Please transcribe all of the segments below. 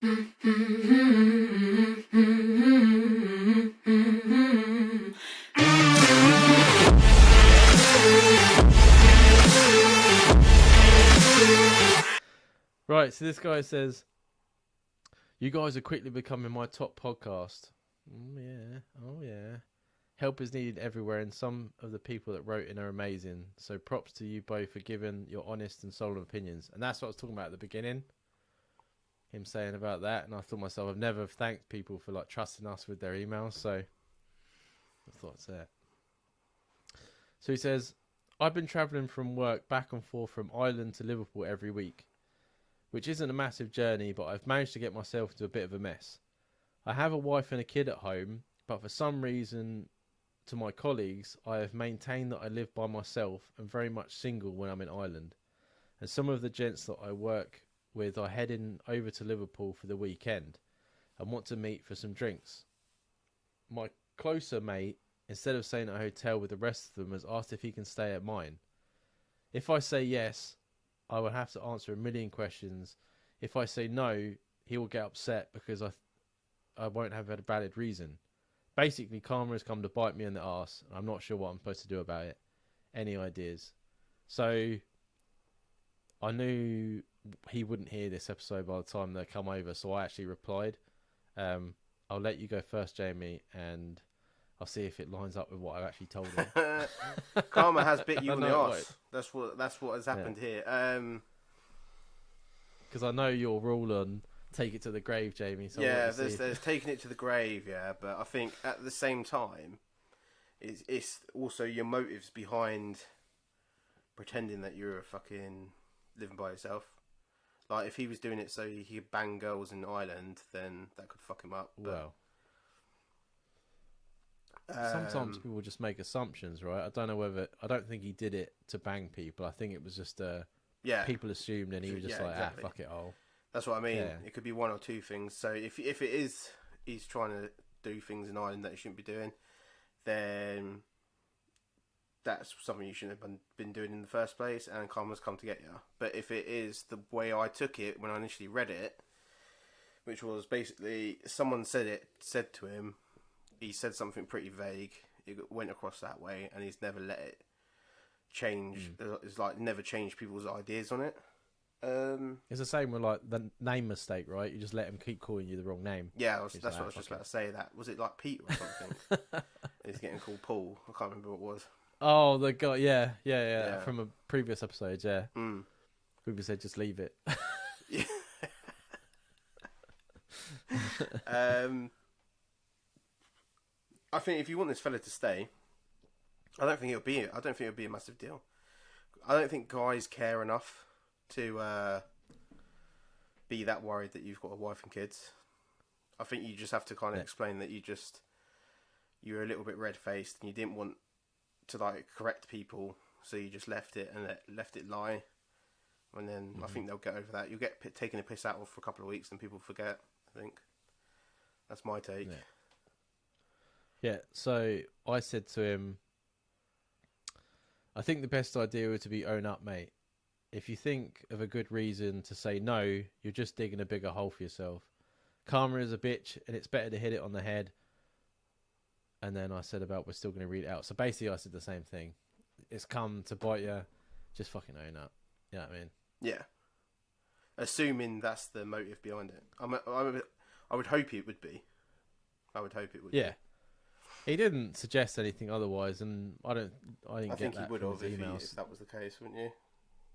Right, so this guy says, "You guys are quickly becoming my top podcast." Oh yeah. Help is needed everywhere, and some of the people that wrote in are amazing. So props to you both for giving your honest and solemn opinions. And that's what I was talking about at the beginning. Him saying about that, and I thought myself, I've never thanked people for like trusting us with their emails. So I thought it's that. So he says, "I've been travelling from work back and forth from Ireland to Liverpool every week, which isn't a massive journey, but I've managed to get myself into a bit of a mess. I have a wife and a kid at home, but for some reason, to my colleagues, I have maintained that I live by myself and very much single when I'm in Ireland. And some of the gents that I work with are heading over to Liverpool for the weekend and want to meet for some drinks. My closer mate, instead of staying at a hotel with the rest of them, has asked if he can stay at mine. If I say yes, I will have to answer a million questions. If I say no, he will get upset because I won't have a valid reason. Basically, karma has come to bite me in the arse. I'm not sure what I'm supposed to do about it. Any ideas?" So I knew he wouldn't hear this episode by the time they come over, so I actually replied. I'll let you go first, Jamie, and I'll see if it lines up with what I actually told him. Karma has bit you on the arse. That's what has happened here. Because I know your rule on take it to the grave, Jamie. So yeah, there's taking it to the grave, yeah. But I think at the same time, it's also your motives behind pretending that you're a fucking living by yourself. Like if he was doing it so he could bang girls in Ireland, then that could fuck him up. But, well, sometimes people just make assumptions, right? I don't think he did it to bang people. I think it was just people assumed, and he was just exactly. Fuck it all. That's what I mean. Yeah. It could be one or two things. So if it is he's trying to do things in Ireland that he shouldn't be doing, then that's something you shouldn't have been doing in the first place, and karma's come to get you. But if it is the way I took it when I initially read it, which was basically someone said to him, he said something pretty vague, it went across that way, and he's never let it change. It's like never changed people's ideas on it. It's the same with like the name mistake, right? You just let him keep calling you the wrong name. Yeah, that's what I was just about to say. That was it, like Pete or something. He's getting called Paul. I can't remember what it was. Oh, the guy, yeah. From a previous episode, yeah. People said just leave it. I think if you want this fella to stay, I don't think it'll be a massive deal. I don't think guys care enough to be that worried that you've got a wife and kids. I think you just have to kind of explain that you're a little bit red-faced and you didn't want to like correct people, so you just left it lie, and then I think they'll get over that. You'll get taken a piss out of for a couple of weeks and people forget. I think that's my take. Yeah, so I said to him, I think the best idea would to be own up, mate. If you think of a good reason to say no, you're just digging a bigger hole for yourself. Karma is a bitch, and it's better to hit it on the head. And then I said about we're still going to read it out. So basically I said the same thing. It's come to bite you. Just fucking own up. You know what I mean? Yeah. Assuming that's the motive behind it. I would hope it would be. Yeah. He didn't suggest anything otherwise, and I didn't get that he would from have his emails. If that was the case, wouldn't you?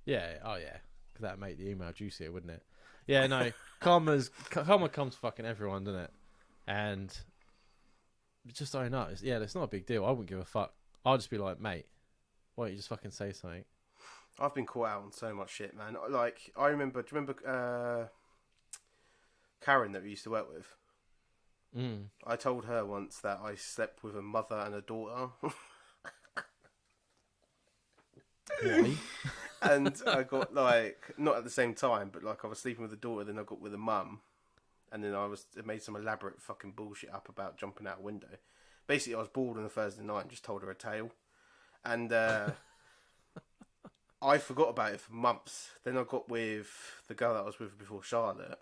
Yeah. Oh yeah. Because that'd make the email juicier, wouldn't it? Yeah. No. Karma comes to fucking everyone, doesn't it? And just own up. It's not a big deal. I wouldn't give a fuck. I'll just be like, mate, why don't you just fucking say something? I've been caught out on so much shit, man. Like, I remember, do you remember Karen that we used to work with? I told her once that I slept with a mother and a daughter. Why? And I got, like, not at the same time, but like I was sleeping with a daughter, then I got with a mum. And then I made some elaborate fucking bullshit up about jumping out a window. Basically, I was bored on a Thursday night and just told her a tale. And I forgot about it for months. Then I got with the girl that I was with before, Charlotte.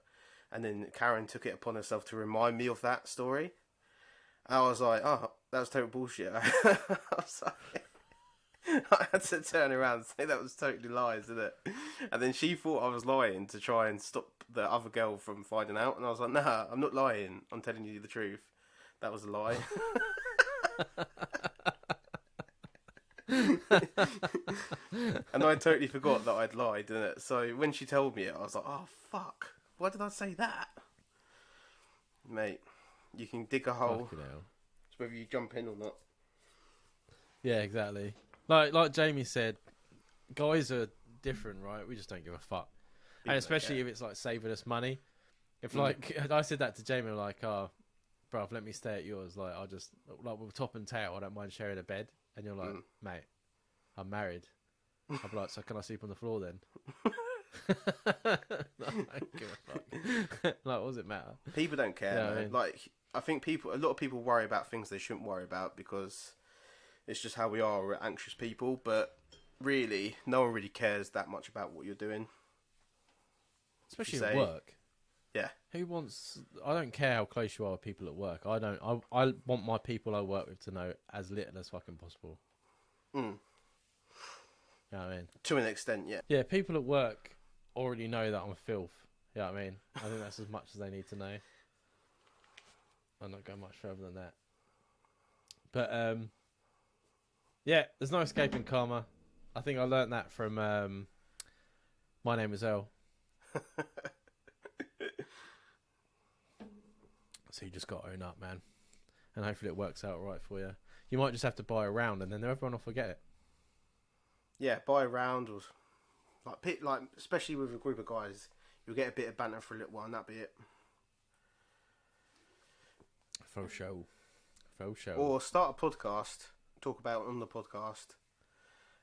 And then Karen took it upon herself to remind me of that story. And I was like, oh, that was total bullshit. I was like, I had to turn around and say that was totally lies, isn't it? And then she thought I was lying to try and stop the other girl from finding out. And I was like, nah, I'm not lying. I'm telling you the truth. That was a lie. And I totally forgot that I'd lied, didn't it? So when she told me it, I was like, oh, fuck. Why did I say that? Mate, you can dig a hole. Fucking hell. It's whether you jump in or not. Yeah, exactly. Like Jamie said, guys are different, right? We just don't give a fuck. People And especially don't if it's like saving us money. If like I said that to Jamie, like, oh, bruv, let me stay at yours. Like, I'll just like with top and tail. I don't mind sharing a bed. And you're like, mate, I'm married. I'll be like, so can I sleep on the floor then? No, I don't give a fuck. Like, what does it matter? People don't care. Yeah, Man. I mean- Like, I think a lot of people worry about things they shouldn't worry about because it's just how we are. We're anxious people, but really, no one really cares that much about what you're doing. Especially say- at work. Yeah. Who wants? I don't care how close you are with people at work. I don't. I want my people I work with to know as little as fucking possible. Mm. You know what I mean? To an extent, yeah. Yeah, people at work already know that I'm filth. You know what I mean? I think that's as much as they need to know. I'm not going much further than that. But yeah, there's no escaping karma. I think I learnt that from My Name Is Earl. So you just got to own up, man. And hopefully it works out all right for you. You might just have to buy a round and then everyone will forget it. Yeah, buy a round or like especially with a group of guys, you'll get a bit of banter for a little while and that'll be it. Faux show. Faux show. Or start a podcast, talk about it on the podcast,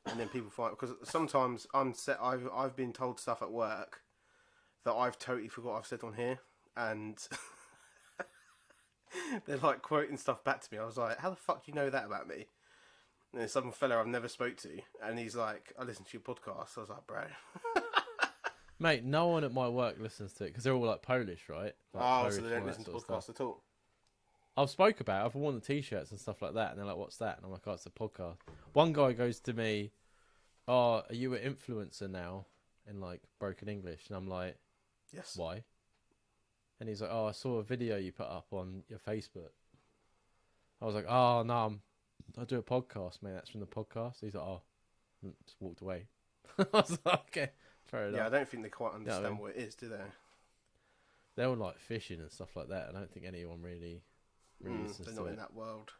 and then people find because sometimes I've been told stuff at work that I've totally forgot I've said on here, and they're like quoting stuff back to me. I was like, how the fuck do you know that about me? And there's some fella I've never spoke to, and he's like, I listen to your podcast. I was like, bro. Mate, no one at my work listens to it because they're all like Polish, right? Like Polish So they and don't all that listen to sort of podcasts stuff. at all. I've spoke about it. I've worn the t-shirts and stuff like that, and they're like, "What's that?" And I'm like, "Oh, it's a podcast." One guy goes to me, "Oh, are you an influencer now?" In like broken English, and I'm like, Yes. "Why?" And he's like, "Oh, I saw a video you put up on your Facebook." I was like, "Oh no, I do a podcast, mate. That's from the podcast." He's like, "Oh," and just walked away. I was like, "Okay, fair enough." Yeah, I don't think they quite understand I mean? what it is, do they? They're all like fishing and stuff like that. I don't think anyone really listens They're to not it. in that world.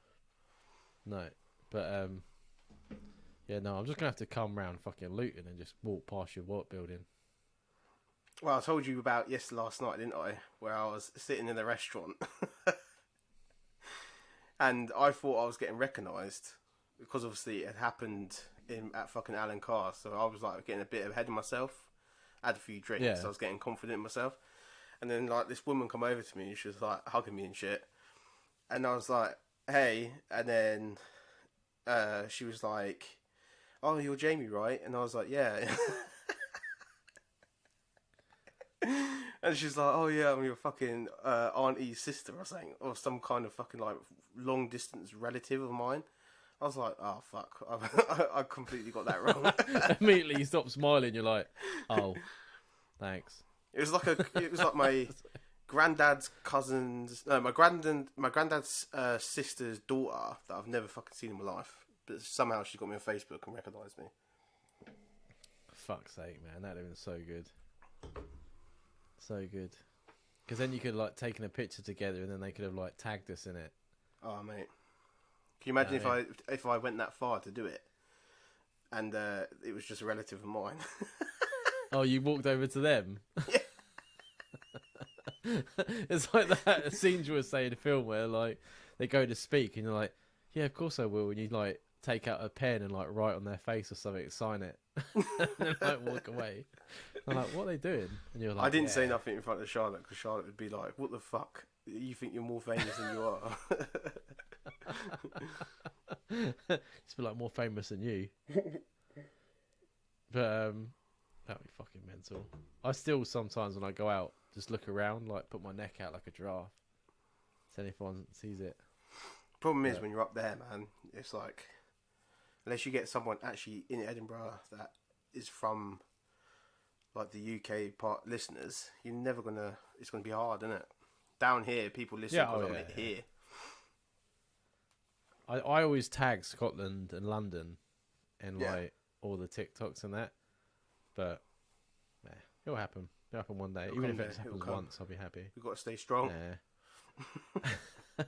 No, but yeah, no, I'm just gonna have to come round fucking Luton and just walk past your work building. Well, I told you about last night, didn't I? Where I was sitting in the restaurant. And I thought I was getting recognised because obviously it had happened at fucking Alan Carr. So I was like getting a bit ahead of myself. I had a few drinks, Yeah. so I was getting confident in myself. And then like this woman come over to me and she was like hugging me and shit. And I was like, hey. And then she was like, oh, you're Jamie, right? And I was like, yeah. And she's like, oh yeah, I'm your fucking auntie's sister or something, or some kind of fucking like long distance relative of mine. I was like, oh fuck, I completely got that wrong. Immediately you stop smiling. You're like, oh, thanks. It was like my granddad's cousin's, no, my granddad's sister's daughter that I've never fucking seen in my life, but somehow she got me on Facebook and recognised me. Fuck's sake, man, that'd have been so good. So good. Because then you could have like taken a picture together, and then they could have like tagged us in it. Oh mate, can you imagine if I went that far to do it, and it was just a relative of mine? Oh, you walked over to them? Yeah. It's like that scene you were saying in the film where like they go to speak, and you're like, yeah, of course I will. And you like take out a pen and like write on their face or something, sign it, and then like walk away. I'm like, what are they doing? And you're like, I didn't yeah. say nothing in front of Charlotte because Charlotte would be like, what the fuck? You think you're more famous than you are? It's been like more famous than you. But that'd be fucking mental. I still sometimes when I go out just look around, like put my neck out like a giraffe. So anyone sees it. Problem is But when you're up there, man. It's like unless you get someone actually in Edinburgh that is from like the UK part listeners, you're never gonna. It's gonna be hard, isn't it? Down here, people listen yeah, oh because I'm yeah, yeah. here. I always tag Scotland and London in Yeah, like all the TikToks and that. But yeah, it'll happen. It'll happen one day. it'll Even come if it there. just It'll happens come. once, I'll be happy. We've got to stay strong. Yeah.